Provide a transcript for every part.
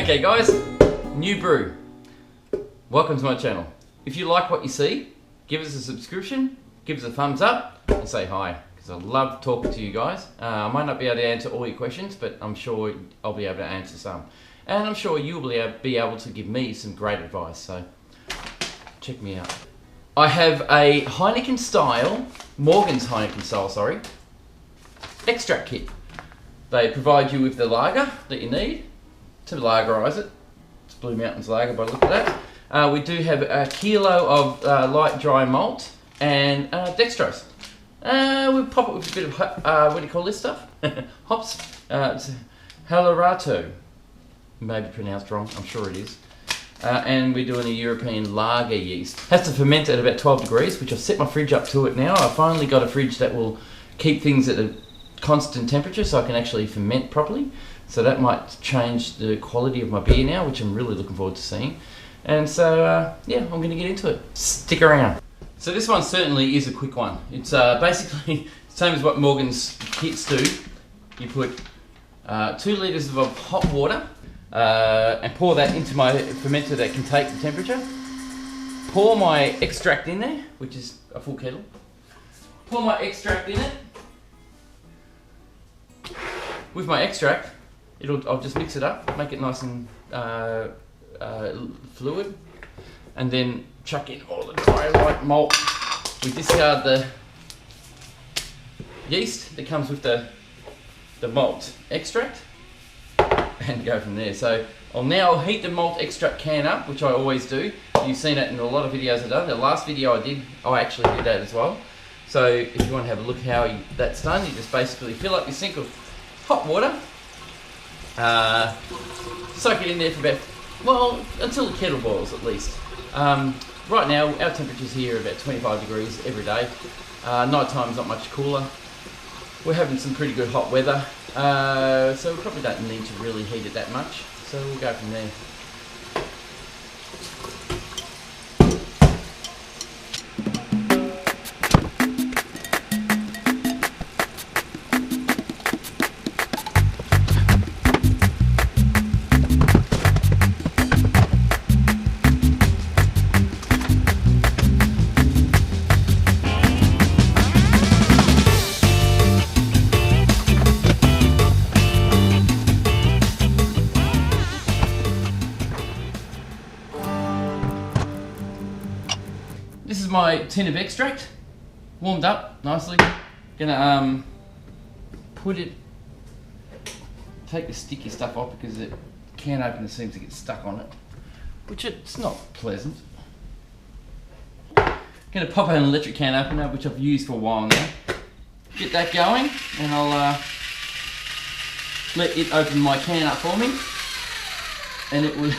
Okay guys, new brew. Welcome to my channel. If you like what you see, give us a subscription, give us a thumbs up, and say hi, because I love talking to you guys. I might not be able to answer all your questions, but I'm sure I'll be able to answer some. And I'm sure you'll be able to give me some great advice, so check me out. I have a Heineken style, Morgans Heineken style, sorry, extract kit. They provide you with the lager that you need to lagerise it. It's Blue Mountains lager by the look of that. We do have a kilo of light dry malt and dextrose. We'll pop it with a bit of, what do you call this stuff? Hops. It's Halerato. Maybe pronounced wrong, I'm sure it is. And we're doing a European lager yeast. Has to ferment at about 12 degrees, which I've set my fridge up to it now. I've finally got a fridge that will keep things at a constant temperature so I can actually ferment properly. So that might change the quality of my beer now, which I'm really looking forward to seeing. And so, yeah, I'm going to get into it. Stick around. So this one certainly is a quick one. It's basically the same as what Morgans kits do. You put 2 litres of hot water and pour that into my fermenter that can take the temperature. Pour my extract in there, which is a full kettle. Pour my extract in it. With my extract, I'll just mix it up, make it nice and fluid, and then chuck in all the dry light malt. We discard the yeast that comes with the malt extract and go from there. So I'll now heat the malt extract can up, which I always do. You've seen it in a lot of videos I've done. The last video I actually did that as well. So if you want to have a look how that's done, you just basically fill up your sink of hot water, soak it in there for about, well, until the kettle boils at least. Right now our temperatures here are about 25 degrees every day. Night time's not much cooler. We're having some pretty good hot weather, so we probably don't need to really heat it that much, so we'll go from there. This is my tin of extract, warmed up nicely. Gonna take the sticky stuff off because the can opener seems to get stuck on it, which it's not pleasant. Gonna pop out an electric can opener, which I've used for a while now. Get that going, and I'll let it open my can up for me. And it will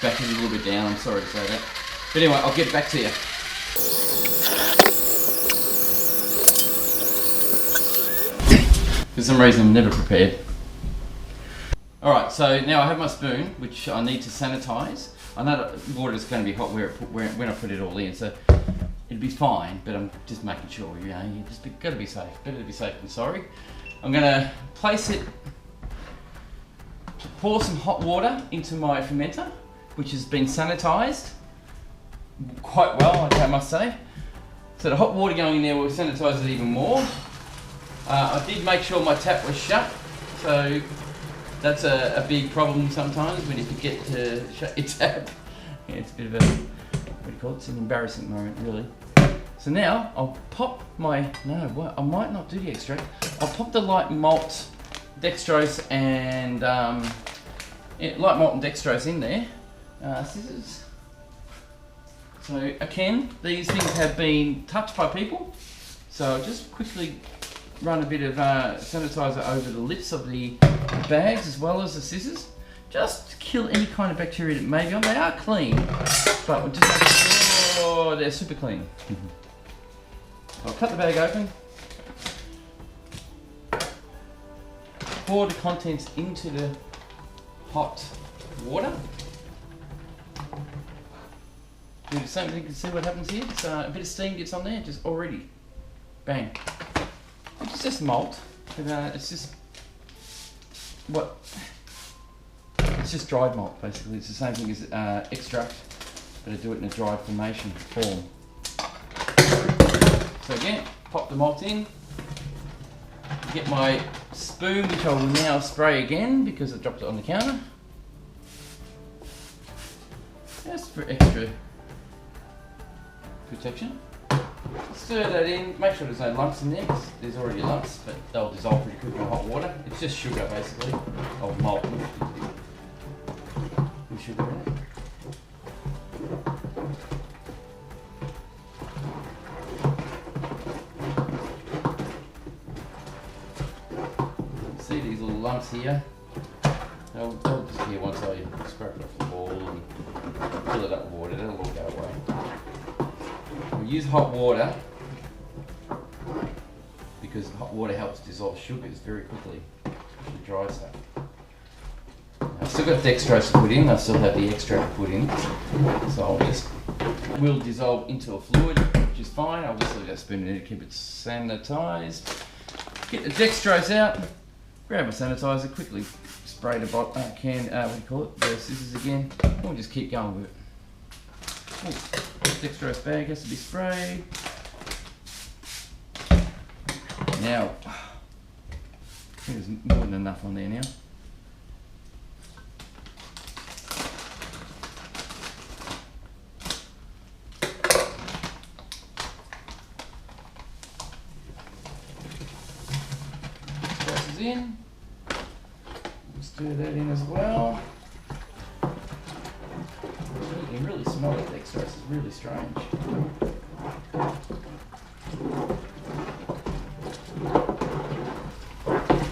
back it a little bit down, I'm sorry to say that. But anyway, I'll get back to you. For some reason, I'm never prepared. Alright, so now I have my spoon, which I need to sanitize. I know that water is going to be hot when I put it all in, so it'll be fine, but I'm just making sure, you know, you just got to be safe. Better to be safe than sorry. I'm going to place it, pour some hot water into my fermenter, which has been sanitized quite well, I must say. So the hot water going in there will sanitize it even more. I did make sure my tap was shut, so that's a big problem sometimes when you forget to shut your tap. Yeah, it's a bit of a, what do you call it? It's an embarrassing moment, really. So now I'll pop my, I might not do the extract. I'll pop the light malt dextrose and light malt and dextrose in there. Scissors. So again, these things have been touched by people, so I'll just quickly run a bit of sanitizer over the lips of the bags as well as the scissors, just to kill any kind of bacteria that may be on. They are clean, but we're just making sure they're super clean. I'll cut the bag open, pour the contents into the hot water. Do the same thing, you can see what happens here. So a bit of steam gets on there, just already, bang. It's just malt, but it's just what It's just dried malt, basically. It's the same thing as extract, but I do it in a dried formation form. So again, pop the malt in. Get my spoon, which I will now spray again because I dropped it on the counter. Just for extra protection. Stir that in, make sure there's no lumps in there, because there's already lumps, but they'll dissolve pretty quick in hot water. It's just sugar basically, or malt with sugar in it. See these little lumps here? They'll disappear once I scrape it off the wall and fill it up with water, it'll all go away. We use hot water because hot water helps dissolve sugars very quickly, especially dry stuff. I've still got dextrose to put in, I still have the extract to put in, so I'll just, will dissolve into a fluid, which is fine. I'll just leave that spoon in there to keep it sanitised. Get the dextrose out, grab my sanitizer, quickly spray the can, what do you call it, the scissors again, and we'll just keep going with it. Ooh, dextrose bag has to be sprayed. Now, I think there's more than enough on there now. Dextrose is in. Stir that in as well. You can really smell that dextrose, it's really strange.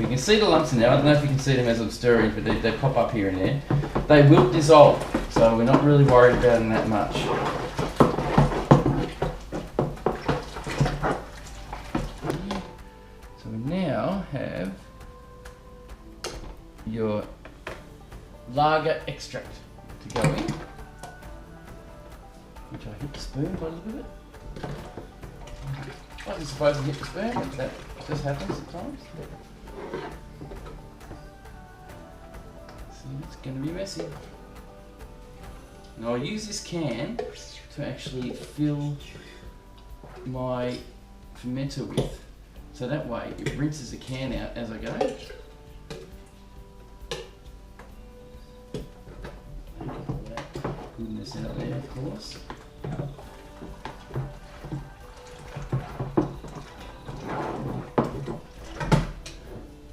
You can see the lumps in there. I don't know if you can see them as I'm stirring, but they pop up here and there. They will dissolve, so we're not really worried about them that much. So we now have your lager extract to go in, which I hit the spoon by a little bit. I wasn't supposed to hit the spoon, but that just happens sometimes. See, it's going to be messy. Now I'll use this can to actually fill my fermenter with, so that way it rinses the can out as I go. Goodness out there, of course.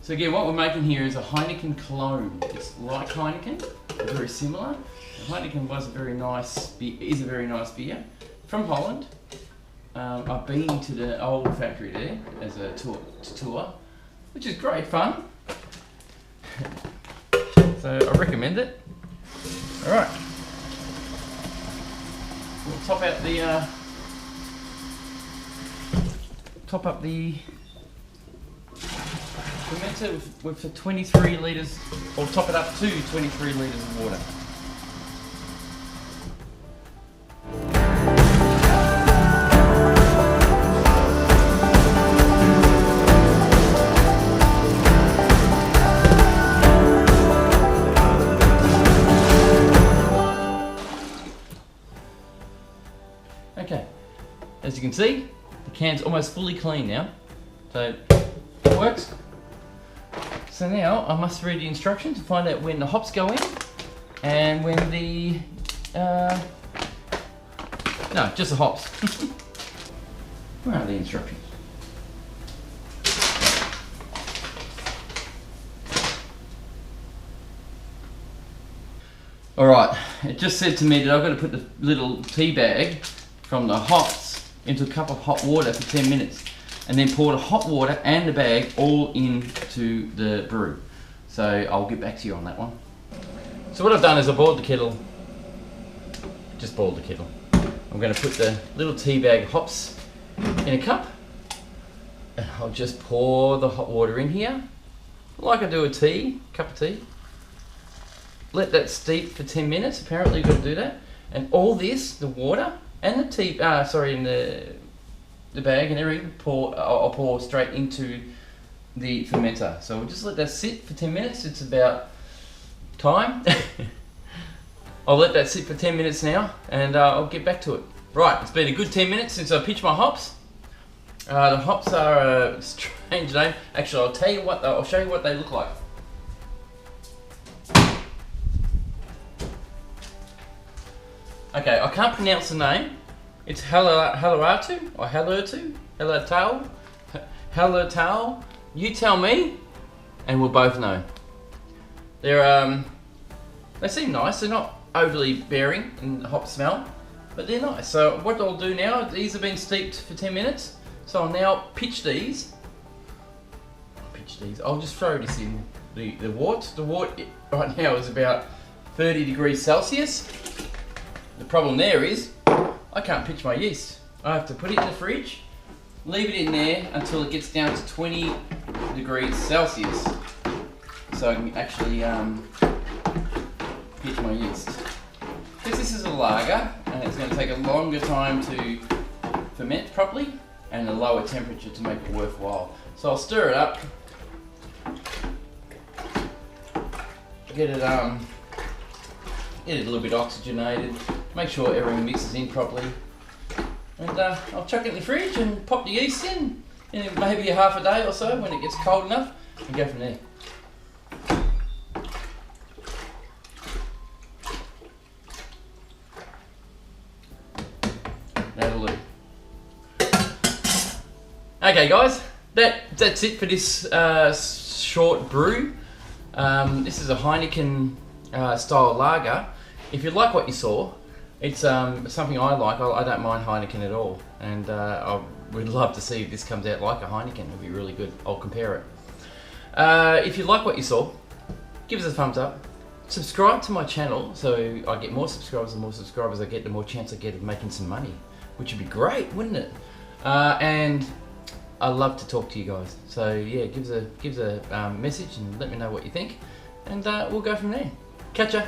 So again, what we're making here is a Heineken clone. It's like Heineken, very similar. Heineken was a very nice beer, is a very nice beer from Holland. I've been to the old factory there as a tour, which is great fun. So I recommend it. All right, we'll top up the fermenter with 23 litres, or top it up to 23 litres of water. Okay, as you can see, the can's almost fully clean now, so it works. So now I must read the instructions to find out when the hops go in and when the, no, just the hops. Where are the instructions? Alright, it just said to me that I've got to put the little tea bag from the hops into a cup of hot water for 10 minutes. And then pour the hot water and the bag all into the brew. So I'll get back to you on that one. So what I've done is I boiled the kettle. Just boiled the kettle. I'm going to put the little tea bag hops in a cup. And I'll just pour the hot water in here, like I do a cup of tea. Let that steep for 10 minutes. Apparently you've got to do that. And all this, the water and the tea, and the bag and everything, I'll pour straight into the fermenter. So we'll just let that sit for 10 minutes. It's about time. I'll let that sit for 10 minutes now, and I'll get back to it. Right, it's been a good 10 minutes since I pitched my hops. The hops are a strange name. Actually, I'll show you what they look like. Okay, I can't pronounce the name. It's Hallertau or Hallertau. You tell me, and we'll both know. They seem nice. They're not overly bearing in the hop smell, but they're nice. So what I'll do now, these have been steeped for 10 minutes. So I'll now pitch these. I'll just throw this in the wort. The wort right now is about 30 degrees Celsius. The problem there is I can't pitch my yeast. I have to put it in the fridge, leave it in there until it gets down to 20 degrees Celsius, so I can actually pitch my yeast. Because this is a lager, and it's going to take a longer time to ferment properly, and a lower temperature to make it worthwhile. So I'll stir it up, get it a little bit oxygenated, make sure everything mixes in properly, and I'll chuck it in the fridge and pop the yeast in maybe a half a day or so when it gets cold enough, and go from there. That'll do. Okay guys, that's it for this short brew. This is a Heineken style lager. If you like what you saw, it's something I like. I don't mind Heineken at all, and I would love to see if this comes out like a Heineken. It would be really good. I'll compare it. If you like what you saw, give us a thumbs up. Subscribe to my channel so I get more subscribers. The more subscribers I get, the more chance I get of making some money, which would be great, wouldn't it? And I love to talk to you guys. So yeah, give us a message and let me know what you think, and we'll go from there. Catch ya.